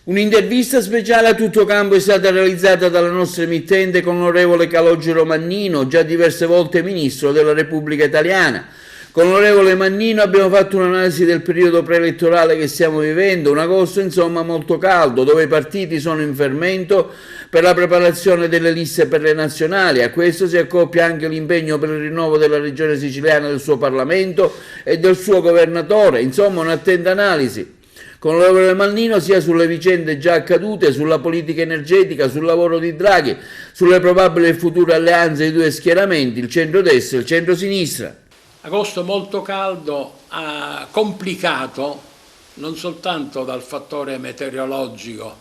Un'intervista speciale a tutto campo è stata realizzata dalla nostra emittente con l'onorevole Calogero Mannino, già diverse volte Ministro della Repubblica Italiana. Con l'onorevole Mannino abbiamo fatto un'analisi del periodo preelettorale che stiamo vivendo, un agosto insomma molto caldo, dove i partiti sono in fermento per la preparazione delle liste per le nazionali. A questo si accoppia anche l'impegno per il rinnovo della regione siciliana, del suo Parlamento e del suo governatore, insomma un'attenta analisi con l'onorevole Mannino sia sulle vicende già accadute, sulla politica energetica, sul lavoro di Draghi, sulle probabili e future alleanze dei due schieramenti, il centrodestra e il centrosinistra. Agosto molto caldo, complicato non soltanto dal fattore meteorologico,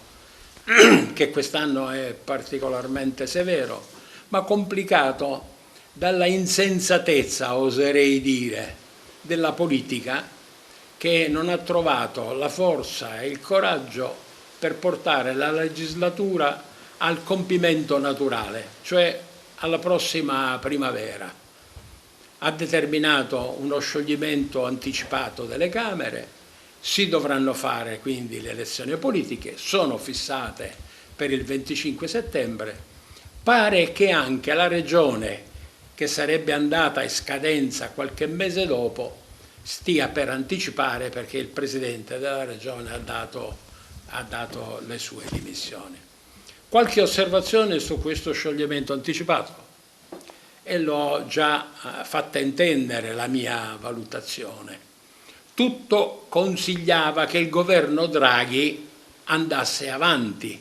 che quest'anno è particolarmente severo, ma complicato dalla insensatezza, oserei dire, della politica, che non ha trovato la forza e il coraggio per portare la legislatura al compimento naturale, cioè alla prossima primavera. Ha determinato uno scioglimento anticipato delle Camere, si dovranno fare quindi le elezioni politiche, sono fissate per il 25 settembre. Pare che anche la Regione, che sarebbe andata in scadenza qualche mese dopo, stia per anticipare perché il Presidente della Regione ha dato le sue dimissioni. Qualche osservazione su questo scioglimento anticipato e l'ho già fatta intendere la mia valutazione. Tutto consigliava che il governo Draghi andasse avanti,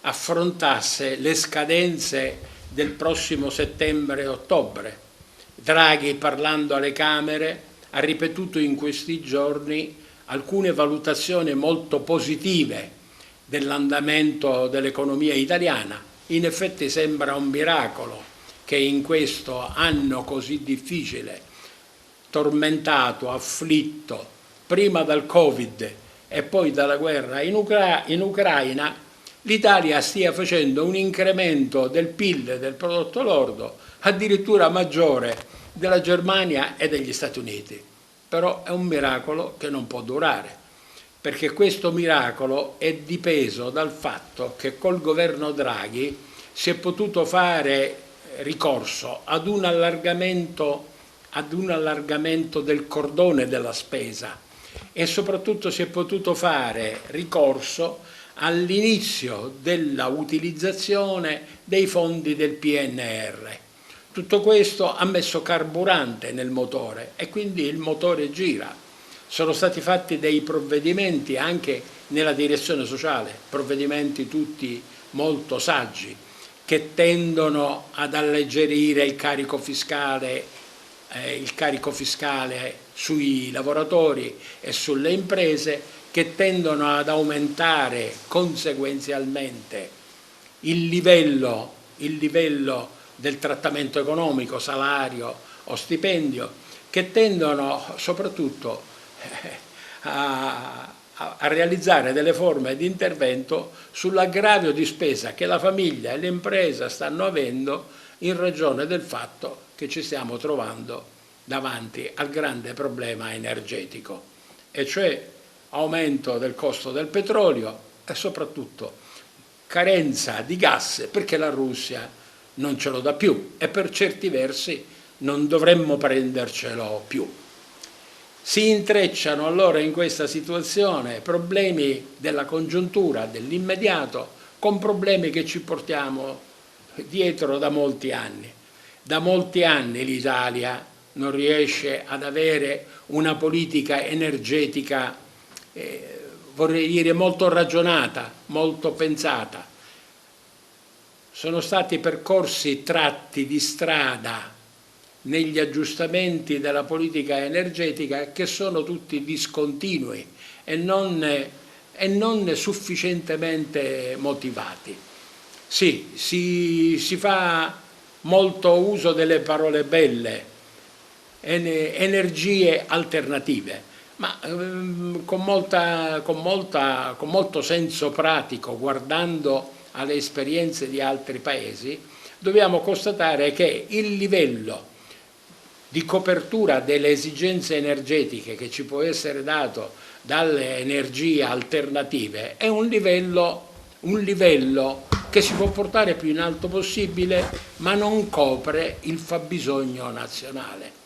affrontasse le scadenze del prossimo settembre-ottobre. Draghi, parlando alle Camere, ha ripetuto in questi giorni alcune valutazioni molto positive dell'andamento dell'economia italiana. In effetti sembra un miracolo che in questo anno così difficile, tormentato, afflitto, prima dal Covid e poi dalla guerra in Ucraina, l'Italia stia facendo un incremento del PIL, del prodotto lordo, addirittura maggiore della Germania e degli Stati Uniti. Però è un miracolo che non può durare, perché questo miracolo è dipeso dal fatto che col governo Draghi si è potuto fare ricorso ad un allargamento del cordone della spesa e soprattutto si è potuto fare ricorso all'inizio della utilizzazione dei fondi del PNR. Tutto questo ha messo carburante nel motore e quindi il motore gira. Sono stati fatti dei provvedimenti anche nella direzione sociale, provvedimenti tutti molto saggi, che tendono ad alleggerire il carico fiscale sui lavoratori e sulle imprese, che tendono ad aumentare conseguenzialmente il livello del trattamento economico, salario o stipendio, che tendono soprattutto a realizzare delle forme di intervento sull'aggravio di spesa che la famiglia e l'impresa stanno avendo in ragione del fatto che ci stiamo trovando davanti al grande problema energetico, e cioè aumento del costo del petrolio e soprattutto carenza di gas perché la Russia non ce lo dà più e per certi versi non dovremmo prendercelo più. Si intrecciano allora in questa situazione problemi della congiuntura, dell'immediato, con problemi che ci portiamo dietro da molti anni. Da molti anni l'Italia non riesce ad avere una politica energetica, vorrei dire, molto ragionata, molto pensata. Sono stati percorsi tratti di strada negli aggiustamenti della politica energetica che sono tutti discontinui e non sufficientemente motivati. Sì, si fa molto uso delle parole belle, energie alternative, ma con molto senso pratico, guardando alle esperienze di altri paesi, dobbiamo constatare che il livello di copertura delle esigenze energetiche che ci può essere dato dalle energie alternative è un livello che si può portare più in alto possibile, ma non copre il fabbisogno nazionale.